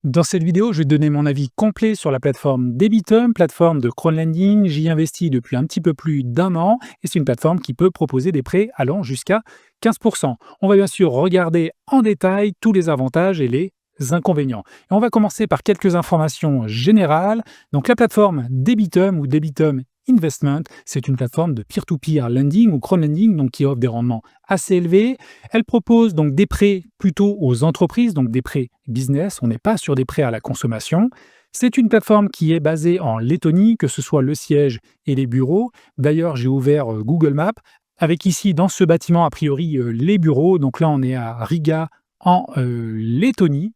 Dans cette vidéo, je vais donner mon avis complet sur la plateforme Debitum, plateforme de crowdlending. J'y investis depuis un petit peu plus d'un an et c'est une plateforme qui peut proposer des prêts allant jusqu'à 15%. On va bien sûr regarder en détail tous les avantages et les inconvénients. Et on va commencer par quelques informations générales. Donc la plateforme Debitum ou Debitum Investment, c'est une plateforme de peer-to-peer lending ou crowdlending donc qui offre des rendements assez élevés. Elle propose donc des prêts plutôt aux entreprises, donc des prêts business. On n'est pas sur des prêts à la consommation. C'est une plateforme qui est basée en Lettonie, que ce soit le siège et les bureaux. D'ailleurs, j'ai ouvert Google Maps avec ici dans ce bâtiment a priori les bureaux. Donc là, on est à Riga en Lettonie.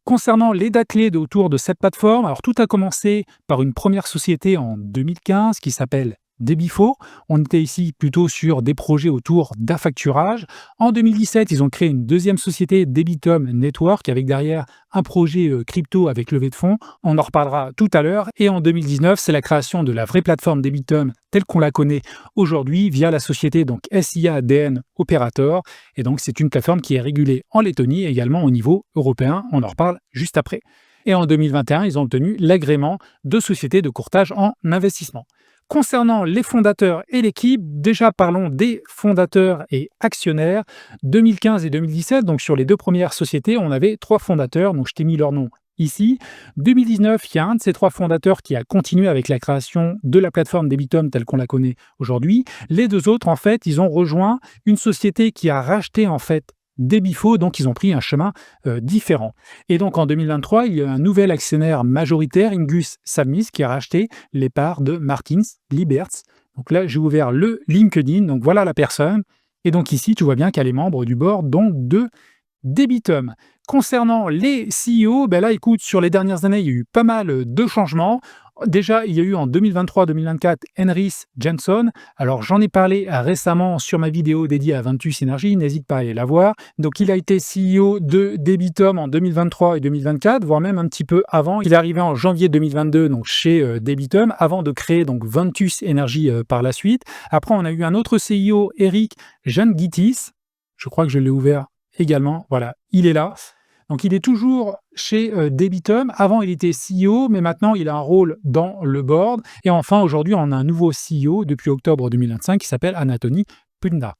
Concernant les dates clés autour de cette plateforme, alors tout a commencé par une première société en 2015 qui s'appelle Debifo. On était ici plutôt sur des projets autour d'affacturage. En 2017, ils ont créé une deuxième société, Debitum Network, avec derrière un projet crypto avec levée de fonds. On en reparlera tout à l'heure. Et en 2019, c'est la création de la vraie plateforme Debitum telle qu'on la connaît aujourd'hui via la société donc SIA-DN Operator. Et donc, c'est une plateforme qui est régulée en Lettonie et également au niveau européen. On en reparle juste après. Et en 2021, ils ont obtenu l'agrément de société de courtage en investissement. Concernant les fondateurs et l'équipe, déjà parlons des fondateurs et actionnaires. 2015 et 2017, donc sur les deux premières sociétés, on avait 3 fondateurs, donc je t'ai mis leur nom ici. 2019, il y a un de ces 3 fondateurs qui a continué avec la création de la plateforme Debitum telle qu'on la connaît aujourd'hui. Les 2 autres, en fait, ils ont rejoint une société qui a racheté en fait Debifo, donc ils ont pris un chemin différent. Et donc en 2023, il y a un nouvel actionnaire majoritaire, Ingus Samnis, qui a racheté les parts de Martins Liberts. Donc là, j'ai ouvert le LinkedIn, donc voilà la personne. Et donc ici, tu vois bien qu'elle est membre du board donc de Debitum. Concernant les CEO, ben là, écoute, sur les dernières années, il y a eu pas mal de changements. Déjà, il y a eu en 2023-2024 Henris Jenson. Alors, j'en ai parlé récemment sur ma vidéo dédiée à Ventus Energy. N'hésite pas à aller la voir. Donc, il a été CEO de Debitum en 2023 et 2024, voire même un petit peu avant. Il est arrivé en janvier 2022 donc chez Debitum, avant de créer donc Ventus Energy par la suite. Après, on a eu un autre CEO, Eric Jangitis. Je crois que je l'ai ouvert également. Voilà, il est là. Donc, il est toujours chez Debitum. Avant, il était CEO, mais maintenant, il a un rôle dans le board. Et enfin, aujourd'hui, on a un nouveau CEO depuis octobre 2025 qui s'appelle Anthony Punda.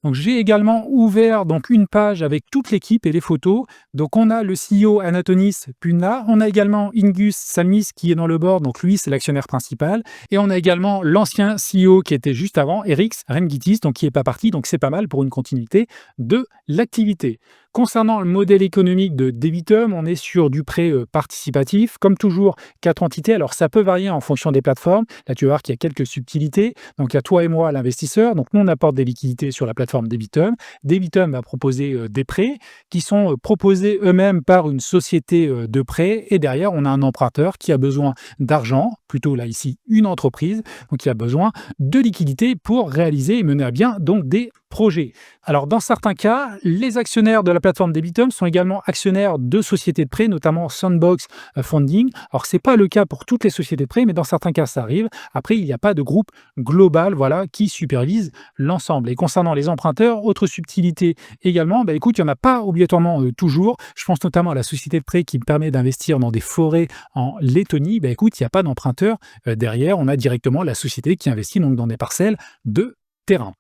Donc, j'ai également ouvert donc, une page avec toute l'équipe et les photos. Donc, on a le CEO Anatonis Punda. On a également Ingus Salmis qui est dans le board. Donc, lui, c'est l'actionnaire principal. Et on a également l'ancien CEO qui était juste avant, Eric Remgitis, donc qui n'est pas parti. Donc, c'est pas mal pour une continuité de l'activité. Concernant le modèle économique de Debitum, on est sur du prêt participatif. Comme toujours, 4 entités. Alors, ça peut varier en fonction des plateformes. Là, tu vas voir qu'il y a quelques subtilités. Donc, il y a toi et moi, l'investisseur. Donc, nous, on apporte des liquidités sur la plateforme Debitum. Debitum va proposer des prêts qui sont proposés eux-mêmes par une société de prêt. Et derrière, on a un emprunteur qui a besoin d'argent, plutôt là, ici, une entreprise. Donc, qui a besoin de liquidités pour réaliser et mener à bien donc des projets. Alors, dans certains cas, les actionnaires de la plateforme Debitum sont également actionnaires de sociétés de prêt, notamment Sandbox Funding. Alors, ce n'est pas le cas pour toutes les sociétés de prêt, mais dans certains cas, ça arrive. Après, il n'y a pas de groupe global voilà, qui supervise l'ensemble. Et concernant les emprunteurs, autre subtilité également, bah, écoute, il n'y en a pas obligatoirement toujours. Je pense notamment à la société de prêt qui me permet d'investir dans des forêts en Lettonie. Bah, écoute, il n'y a pas d'emprunteur derrière. On a directement la société qui investit donc dans des parcelles de terrain.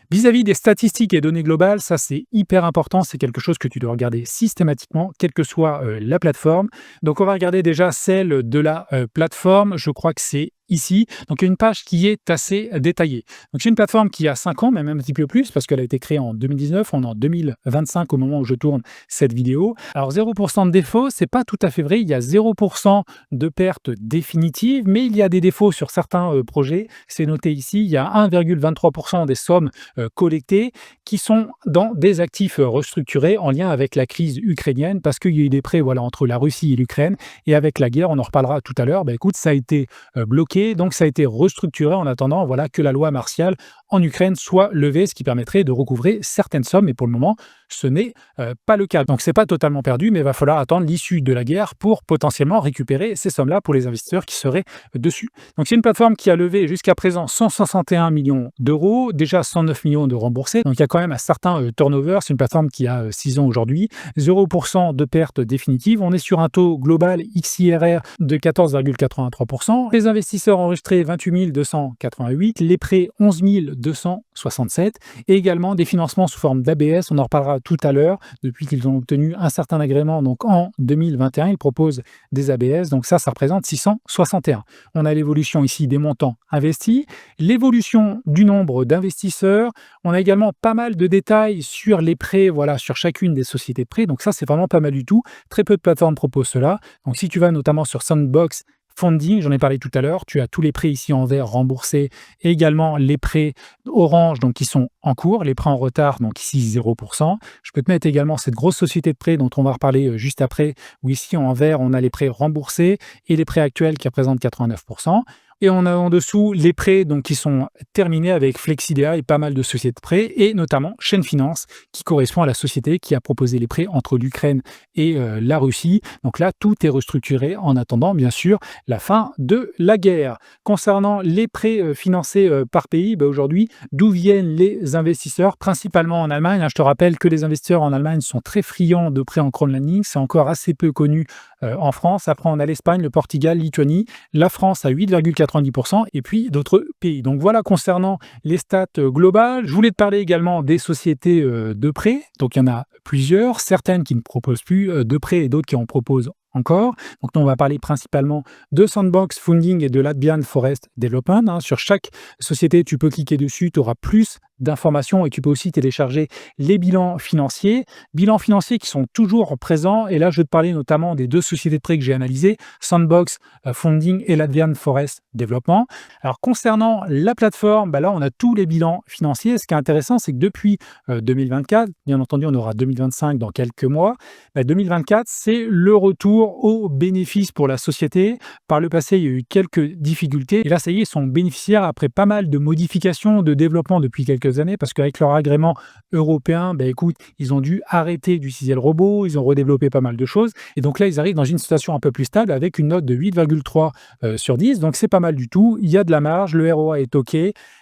Vis-à-vis des statistiques et données globales, ça c'est hyper important, c'est quelque chose que tu dois regarder systématiquement, quelle que soit la plateforme. Donc on va regarder déjà celle de la plateforme, je crois que c'est ici. Donc, il y a une page qui est assez détaillée. Donc, c'est une plateforme qui a 5 ans, mais même un petit peu plus, parce qu'elle a été créée en 2019. On est en 2025 au moment où je tourne cette vidéo. Alors, 0% de défauts, c'est pas tout à fait vrai. Il y a 0% de pertes définitives, mais il y a des défauts sur certains projets. C'est noté ici. Il y a 1,23% des sommes collectées qui sont dans des actifs restructurés en lien avec la crise ukrainienne, parce qu'il y a eu des prêts voilà, entre la Russie et l'Ukraine. Et avec la guerre, on en reparlera tout à l'heure, bah, écoute, ça a été bloqué bloqué, donc ça a été restructuré en attendant voilà, que la loi martiale en Ukraine soit levée, ce qui permettrait de recouvrer certaines sommes. Et pour le moment, ce n'est pas le cas. Donc c'est pas totalement perdu, mais il va falloir attendre l'issue de la guerre pour potentiellement récupérer ces sommes-là pour les investisseurs qui seraient dessus. Donc c'est une plateforme qui a levé jusqu'à présent 161 millions d'euros, déjà 109 millions de remboursés. Donc il y a quand même un certain turnover. C'est une plateforme qui a 6 ans aujourd'hui, 0% de perte définitive. On est sur un taux global XIRR de 14,83%. Les investisseurs enregistrés 28 288, les prêts 11 267 et également des financements sous forme d'ABS. On en reparlera tout à l'heure. Depuis qu'ils ont obtenu un certain agrément, donc en 2021, ils proposent des ABS. Donc ça représente 661. On a l'évolution ici des montants investis, l'évolution du nombre d'investisseurs. On a également pas mal de détails sur les prêts, voilà, sur chacune des sociétés de prêts. Donc ça, c'est vraiment pas mal du tout. Très peu de plateformes proposent cela. Donc si tu vas notamment sur Sandbox Funding, j'en ai parlé tout à l'heure, tu as tous les prêts ici en vert remboursés et également les prêts orange donc qui sont en cours, les prêts en retard donc ici 0%. Je peux te mettre également cette grosse société de prêts dont on va reparler juste après, où ici en vert on a les prêts remboursés et les prêts actuels qui représentent 89%. Et on a en dessous les prêts donc, qui sont terminés avec Flexidea et pas mal de sociétés de prêts, et notamment Chaîne Finance, qui correspond à la société qui a proposé les prêts entre l'Ukraine et la Russie. Donc là, tout est restructuré en attendant, bien sûr, la fin de la guerre. Concernant les prêts financés par pays, aujourd'hui, d'où viennent les investisseurs? Principalement en Allemagne. Je te rappelle que les investisseurs en Allemagne sont très friands de prêts en crowdlending. C'est encore assez peu connu en France. Après, on a l'Espagne, le Portugal, Lituanie, la France à 8,90% et puis d'autres pays. Donc voilà concernant les stats globales. Je voulais te parler également des sociétés de prêt. Donc il y en a plusieurs, certaines qui ne proposent plus de prêt et d'autres qui en proposent encore. Donc on va parler principalement de Sandbox Funding et de Latvian Forest Development. Sur chaque société, tu peux cliquer dessus, tu auras plus d'informations et tu peux aussi télécharger les bilans financiers qui sont toujours présents. Et là, je vais te parler notamment des deux sociétés de prêt que j'ai analysées, Sandbox Funding et Latvian Forest Development. Alors, concernant la plateforme, là, on a tous les bilans financiers. Ce qui est intéressant, c'est que depuis 2024, bien entendu, on aura 2025 dans quelques mois, 2024, c'est le retour aux bénéfices pour la société. Par le passé, il y a eu quelques difficultés. Et là, ça y est, ils sont bénéficiaires après pas mal de modifications, de développement depuis quelques années, parce qu'avec leur agrément européen, écoute, ils ont dû arrêter d'utiliser le robot, ils ont redéveloppé pas mal de choses, et donc là, ils arrivent dans une situation un peu plus stable avec une note de 8,3 sur 10, donc c'est pas mal du tout, il y a de la marge, le ROA est OK,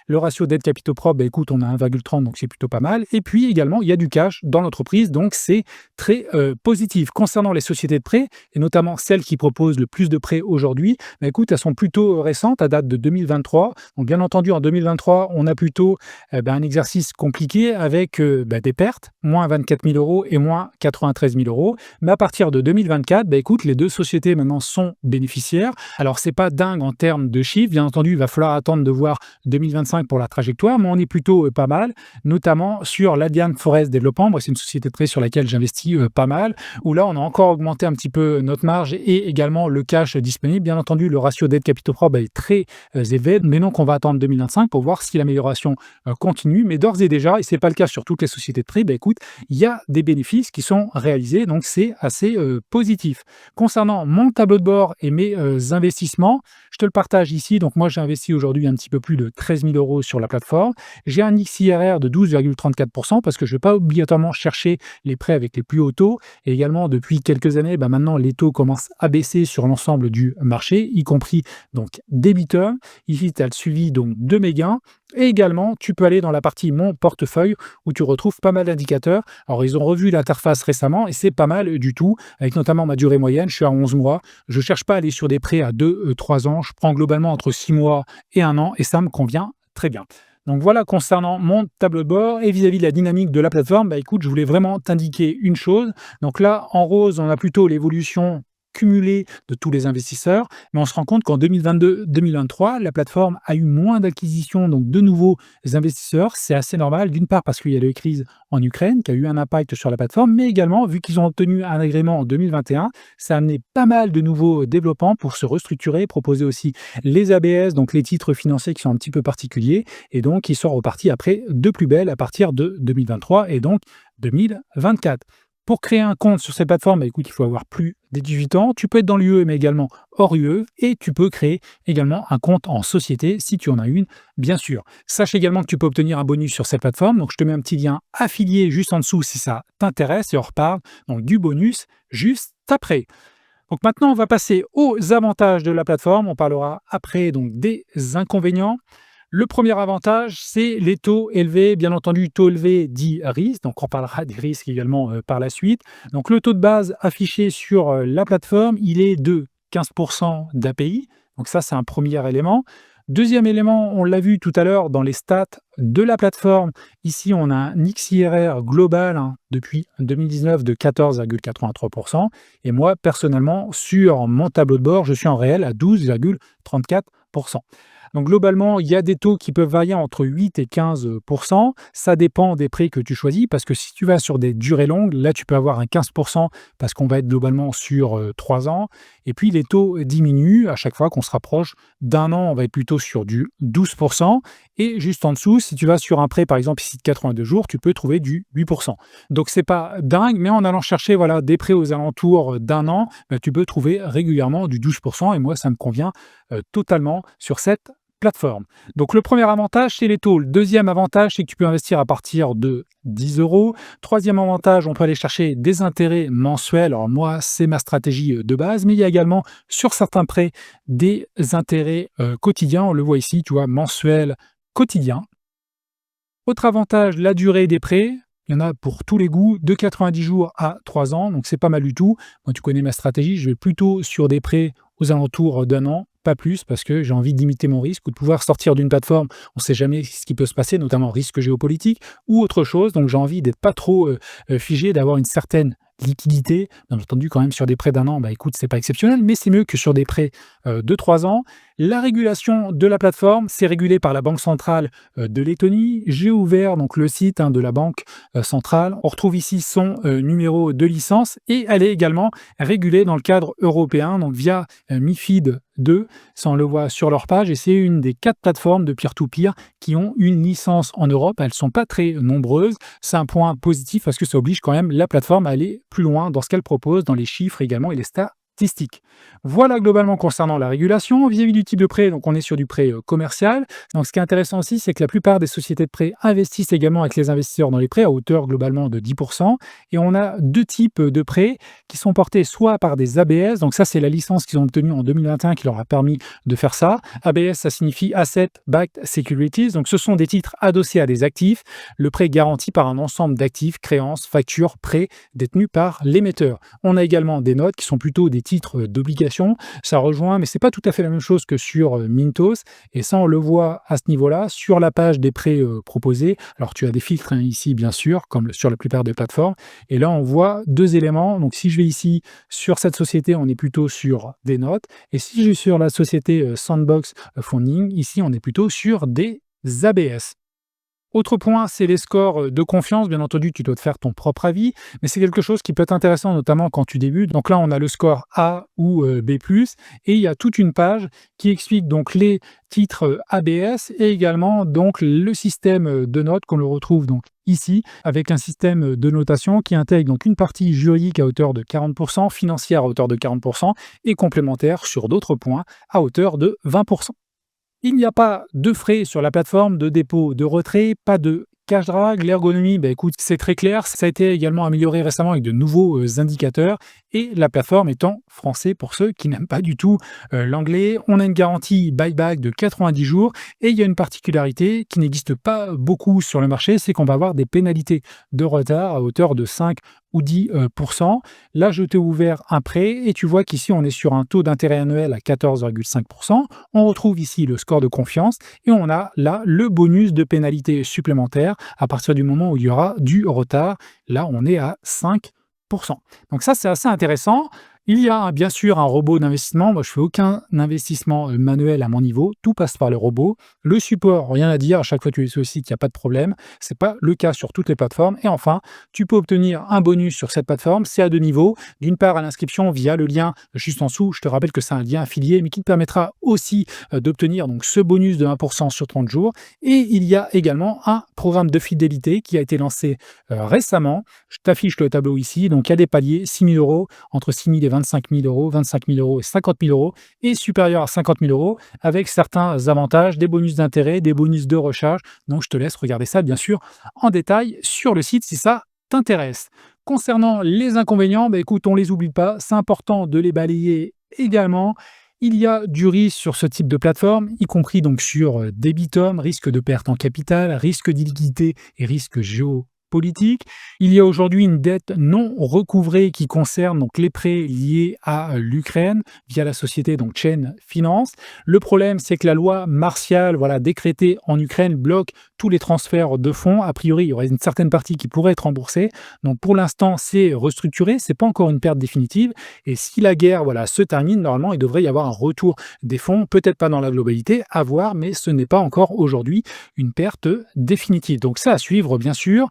le ratio dette capitaux propres, écoute, on a 1,30, donc c'est plutôt pas mal, et puis également, il y a du cash dans l'entreprise, donc c'est très positif. Concernant les sociétés de prêt, et notamment celles qui proposent le plus de prêts aujourd'hui, écoute, elles sont plutôt récentes, à date de 2023, donc bien entendu, en 2023, on a plutôt un exercice compliqué avec des pertes, moins 24 000 euros et moins 93 000 euros. Mais à partir de 2024, écoute, les deux sociétés maintenant sont bénéficiaires. Alors, c'est pas dingue en termes de chiffres. Bien entendu, il va falloir attendre de voir 2025 pour la trajectoire, mais on est plutôt pas mal, notamment sur Latvian Forest Development. Moi, c'est une société de prêt sur laquelle j'investis pas mal, où là, on a encore augmenté un petit peu notre marge et également le cash disponible. Bien entendu, le ratio dette capitaux propres est très élevé, mais donc on va attendre 2025 pour voir si l'amélioration continue, mais d'ores et déjà, et ce n'est pas le cas sur toutes les sociétés de prêt, écoute, il y a des bénéfices qui sont réalisés, donc c'est assez positif. Concernant mon tableau de bord et mes investissements, je te le partage ici. Donc moi, j'ai investi aujourd'hui un petit peu plus de 13 000 euros sur la plateforme. J'ai un XIRR de 12,34% parce que je ne vais pas obligatoirement chercher les prêts avec les plus hauts taux. Et également, depuis quelques années, maintenant, les taux commencent à baisser sur l'ensemble du marché, y compris donc des Bitum. Ici, tu as le suivi donc, de mes gains. Et également, tu peux aller dans la partie Mon portefeuille où tu retrouves pas mal d'indicateurs. Alors, ils ont revu l'interface récemment et c'est pas mal du tout, avec notamment ma durée moyenne. Je suis à 11 mois. Je ne cherche pas à aller sur des prêts à 2-3 ans. Je prends globalement entre 6 mois et 1 an et ça me convient très bien. Donc voilà concernant mon tableau de bord et vis-à-vis de la dynamique de la plateforme, écoute, je voulais vraiment t'indiquer une chose. Donc là, en rose, on a plutôt l'évolution cumulé de tous les investisseurs, mais on se rend compte qu'en 2022-2023, la plateforme a eu moins d'acquisitions, donc de nouveaux investisseurs. C'est assez normal, d'une part parce qu'il y a la crise en Ukraine qui a eu un impact sur la plateforme, mais également, vu qu'ils ont obtenu un agrément en 2021, ça a amené pas mal de nouveaux développements pour se restructurer, proposer aussi les ABS, donc les titres financiers qui sont un petit peu particuliers, et donc ils sont repartis après de plus belle à partir de 2023 et donc 2024. Pour créer un compte sur cette plateforme, bah, écoute, il faut avoir plus des 18 ans. Tu peux être dans l'UE, mais également hors UE. Et tu peux créer également un compte en société si tu en as une, bien sûr. Sache également que tu peux obtenir un bonus sur cette plateforme. Donc, je te mets un petit lien affilié juste en dessous si ça t'intéresse et on reparle donc du bonus juste après. Donc maintenant, on va passer aux avantages de la plateforme. On parlera après donc des inconvénients. Le premier avantage, c'est les taux élevés. Bien entendu, taux élevé dit risque. Donc on parlera des risques également par la suite. Donc le taux de base affiché sur la plateforme, il est de 15% d'API. Donc ça, c'est un premier élément. Deuxième élément, on l'a vu tout à l'heure dans les stats de la plateforme. Ici, on a un XIRR global depuis 2019 de 14,83%. Et moi, personnellement, sur mon tableau de bord, je suis en réel à 12,34%. Donc globalement, il y a des taux qui peuvent varier entre 8 et 15%. Ça dépend des prêts que tu choisis parce que si tu vas sur des durées longues, là, tu peux avoir un 15% parce qu'on va être globalement sur 3 ans. Et puis, les taux diminuent à chaque fois qu'on se rapproche d'un an. On va être plutôt sur du 12%. Et juste en dessous, si tu vas sur un prêt, par exemple, ici de 82 jours, tu peux trouver du 8%. Donc, c'est pas dingue, mais en allant chercher des prêts aux alentours d'un an, tu peux trouver régulièrement du 12%. Et moi, ça me convient totalement sur cette plateforme. Donc le premier avantage, c'est les taux. Le deuxième avantage, c'est que tu peux investir à partir de 10 euros. Troisième avantage, on peut aller chercher des intérêts mensuels. Alors moi, c'est ma stratégie de base, mais il y a également sur certains prêts des intérêts quotidiens. On le voit ici, tu vois, mensuel, quotidien. Autre avantage, la durée des prêts. Il y en a pour tous les goûts, de 90 jours à 3 ans, donc c'est pas mal du tout. Moi, tu connais ma stratégie, je vais plutôt sur des prêts aux alentours d'un an, pas plus, parce que j'ai envie de limiter mon risque ou de pouvoir sortir d'une plateforme. On ne sait jamais ce qui peut se passer, notamment risque géopolitique ou autre chose. Donc j'ai envie d'être pas trop figé, d'avoir une certaine liquidité. Bien entendu, quand même, sur des prêts d'un an, écoute, c'est pas exceptionnel, mais c'est mieux que sur des prêts de 3 ans. La régulation de la plateforme, c'est régulé par la Banque centrale de Lettonie. J'ai ouvert donc le site de la Banque centrale. On retrouve ici son numéro de licence et elle est également régulée dans le cadre européen, donc via MiFID 2. Ça, on le voit sur leur page et c'est une des 4 plateformes de peer-to-peer qui ont une licence en Europe. Elles ne sont pas très nombreuses. C'est un point positif parce que ça oblige quand même la plateforme à aller plus loin dans ce qu'elle propose, dans les chiffres également et les statistiques. Voilà globalement concernant la régulation. Vis-à-vis du type de prêt, donc on est sur du prêt commercial. Donc ce qui est intéressant aussi, c'est que la plupart des sociétés de prêt investissent également avec les investisseurs dans les prêts à hauteur globalement de 10%. Et on a 2 types de prêts qui sont portés soit par des ABS, donc ça c'est la licence qu'ils ont obtenue en 2021 qui leur a permis de faire ça. ABS, ça signifie Asset Backed Securities, donc ce sont des titres adossés à des actifs. Le prêt est garanti par un ensemble d'actifs, créances, factures, prêts détenus par l'émetteur. On a également des notes qui sont plutôt des titres d'obligation. Ça rejoint, mais c'est pas tout à fait la même chose que sur Mintos. Et ça, on le voit à ce niveau-là sur la page des prêts proposés. Alors, tu as des filtres ici, bien sûr, comme sur la plupart des plateformes. Et là, on voit 2 éléments. Donc, si je vais ici sur cette société, on est plutôt sur des notes. Et si je vais sur la société Sandbox Funding, ici, on est plutôt sur des ABS. Autre point, c'est les scores de confiance. Bien entendu, tu dois te faire ton propre avis, mais c'est quelque chose qui peut être intéressant, notamment quand tu débutes. Donc là, on a le score A ou B+, et il y a toute une page qui explique donc les titres ABS et également donc le système de notes qu'on le retrouve donc ici, avec un système de notation qui intègre donc une partie juridique à hauteur de 40%, financière à hauteur de 40% et complémentaire sur d'autres points à hauteur de 20%. Il n'y a pas de frais sur la plateforme de dépôt, de retrait, pas de cash drag. L'ergonomie, écoute, c'est très clair. Ça a été également amélioré récemment avec de nouveaux indicateurs et la plateforme est en français pour ceux qui n'aiment pas du tout l'anglais. On a une garantie buyback de 90 jours et il y a une particularité qui n'existe pas beaucoup sur le marché, c'est qu'on va avoir des pénalités de retard à hauteur de 5 ou 10%. Là, je t'ai ouvert un prêt et tu vois qu'ici, on est sur un taux d'intérêt annuel à 14,5%. On retrouve ici le score de confiance et on a là le bonus de pénalité supplémentaire à partir du moment où il y aura du retard. Là, on est à 5%. Donc ça, c'est assez intéressant. Il y a bien sûr un robot d'investissement. Moi, je fais aucun investissement manuel à mon niveau. Tout passe par le robot. Le support, rien à dire. À chaque fois que tu les sollicites, il n'y a pas de problème. C'est pas le cas sur toutes les plateformes. Et enfin, tu peux obtenir un bonus sur cette plateforme. C'est à deux niveaux. D'une part, à l'inscription via le lien juste en dessous. Je te rappelle que c'est un lien affilié, mais qui te permettra aussi d'obtenir donc ce bonus de 1% sur 30 jours. Et il y a également un programme de fidélité qui a été lancé récemment. Je t'affiche le tableau ici. Donc, il y a des paliers, 6 000 euros, entre 6 000 et 25 000 euros, 25 000 euros et 50 000 euros, et supérieur à 50 000 euros, avec certains avantages, des bonus d'intérêt, des bonus de recharge. Donc, je te laisse regarder ça, bien sûr, en détail sur le site si ça t'intéresse. Concernant les inconvénients, écoute, on ne les oublie pas. C'est important de les balayer également. Il y a du risque sur ce type de plateforme, y compris donc sur Debitum, risque de perte en capital, risque d'illiquidité et risque géopolitique. Il y a aujourd'hui une dette non recouvrée qui concerne donc les prêts liés à l'Ukraine via la société donc Chain Finance. Le problème, c'est que la loi martiale décrétée en Ukraine bloque tous les transferts de fonds. A priori, il y aurait une certaine partie qui pourrait être remboursée. Donc pour l'instant, c'est restructuré, c'est pas encore une perte définitive. Et si la guerre se termine, normalement, il devrait y avoir un retour des fonds, peut-être pas dans la globalité, à voir, mais ce n'est pas encore aujourd'hui une perte définitive. Donc ça à suivre, bien sûr.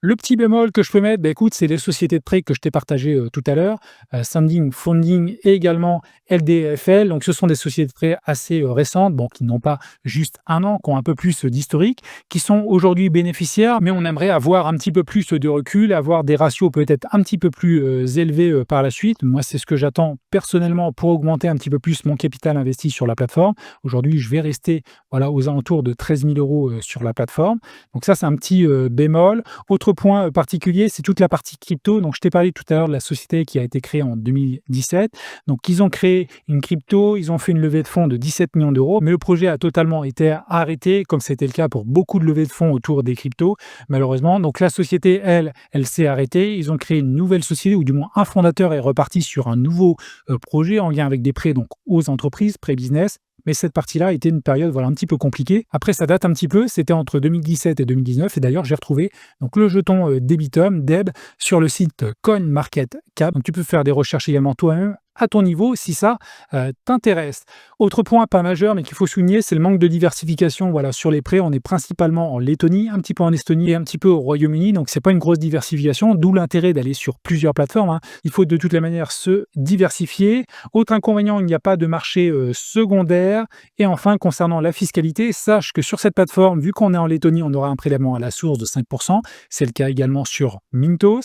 Le petit bémol que je peux mettre, écoute, c'est les sociétés de prêt que je t'ai partagées tout à l'heure, Sanding Funding et également LDFL. Donc, ce sont des sociétés de prêt assez récentes, qui n'ont pas juste un an, qui ont un peu plus d'historique, qui sont aujourd'hui bénéficiaires, mais on aimerait avoir un petit peu plus de recul, avoir des ratios peut-être un petit peu plus élevés par la suite. Moi, c'est ce que j'attends personnellement pour augmenter un petit peu plus mon capital investi sur la plateforme. Aujourd'hui, je vais rester aux alentours de 13 000 euros sur la plateforme. Donc ça, c'est un petit bémol. Autre point particulier, c'est toute la partie crypto. Donc, je t'ai parlé tout à l'heure de la société qui a été créée en 2017. Donc, ils ont créé une crypto, ils ont fait une levée de fonds de 17 millions d'euros, mais le projet a totalement été arrêté, comme c'était le cas pour beaucoup de levées de fonds autour des cryptos, malheureusement. Donc, la société, elle s'est arrêtée. Ils ont créé une nouvelle société, ou du moins un fondateur est reparti sur un nouveau projet en lien avec des prêts donc aux entreprises, prêts business. Mais cette partie-là a été une période un petit peu compliquée. Après, ça date un petit peu, c'était entre 2017 et 2019. Et d'ailleurs, j'ai retrouvé donc, le jeton Debitum, DEB, sur le site CoinMarketCap. Donc, tu peux faire des recherches également toi-même à ton niveau si ça t'intéresse. Autre point pas majeur mais qu'il faut souligner, c'est le manque de diversification sur les prêts. On est principalement en Lettonie, un petit peu en Estonie et un petit peu au Royaume-Uni, donc c'est pas une grosse diversification, d'où l'intérêt d'aller sur plusieurs plateformes. Il faut de toutes les manières se diversifier. Autre inconvénient, il n'y a pas de marché secondaire. Et enfin, concernant la fiscalité, sache que sur cette plateforme, vu qu'on est en Lettonie, on aura un prélèvement à la source de 5%. C'est le cas également sur Mintos.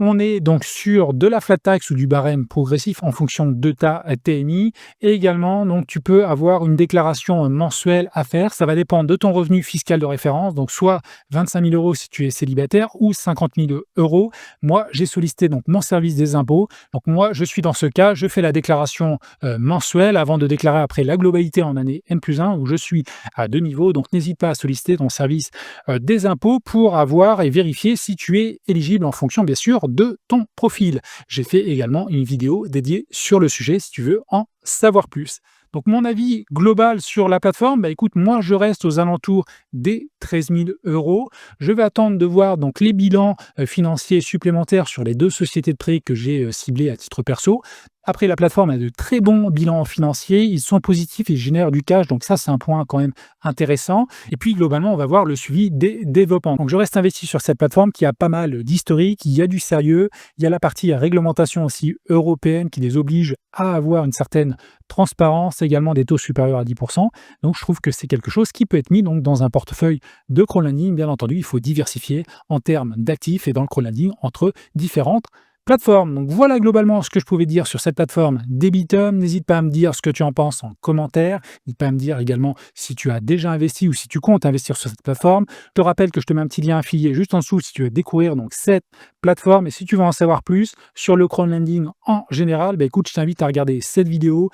On est donc sur de la flat tax ou du barème progressif en fonction de ta TMI. Et également, donc, tu peux avoir une déclaration mensuelle à faire. Ça va dépendre de ton revenu fiscal de référence. Donc, soit 25 000 euros si tu es célibataire ou 50 000 euros. Moi, j'ai sollicité donc mon service des impôts. Donc, moi, je suis dans ce cas. Je fais la déclaration mensuelle avant de déclarer après la globalité en année N+1 où je suis à deux niveaux. Donc, n'hésite pas à solliciter ton service des impôts pour avoir et vérifier si tu es éligible en fonction, bien sûr, de ton profil. J'ai fait également une vidéo dédiée sur le sujet si tu veux en savoir plus. Donc, mon avis global sur la plateforme, écoute, moi, je reste aux alentours des 13 000 euros. Je vais attendre de voir donc les bilans financiers supplémentaires sur les deux sociétés de prêt que j'ai ciblées à titre perso. Après, la plateforme a de très bons bilans financiers, ils sont positifs et génèrent du cash, donc ça, c'est un point quand même intéressant. Et puis, globalement, on va voir le suivi des développements. Donc, je reste investi sur cette plateforme qui a pas mal d'historique, il y a du sérieux, il y a la partie réglementation aussi européenne qui les oblige à avoir une certaine transparence, également des taux supérieurs à 10%. Donc, je trouve que c'est quelque chose qui peut être mis donc, dans un portefeuille de crowdlending. Bien entendu, il faut diversifier en termes d'actifs et dans le crowdlending entre différentes plateforme. Donc voilà globalement ce que je pouvais dire sur cette plateforme Debitum. N'hésite pas à me dire ce que tu en penses en commentaire. N'hésite pas à me dire également si tu as déjà investi ou si tu comptes investir sur cette plateforme. Je te rappelle que je te mets un petit lien affilié juste en dessous si tu veux découvrir donc cette plateforme. Et si tu veux en savoir plus sur le crowdlending en général, écoute, je t'invite à regarder cette vidéo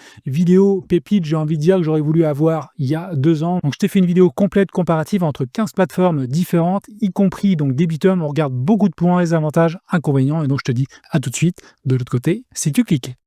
pépite, j'ai envie de dire que j'aurais voulu avoir il y a 2 ans. Donc je t'ai fait une vidéo complète comparative entre 15 plateformes différentes, y compris donc Debitum. On regarde beaucoup de points, les avantages, inconvénients. Et donc je te dis à tout de suite de l'autre côté si tu cliques.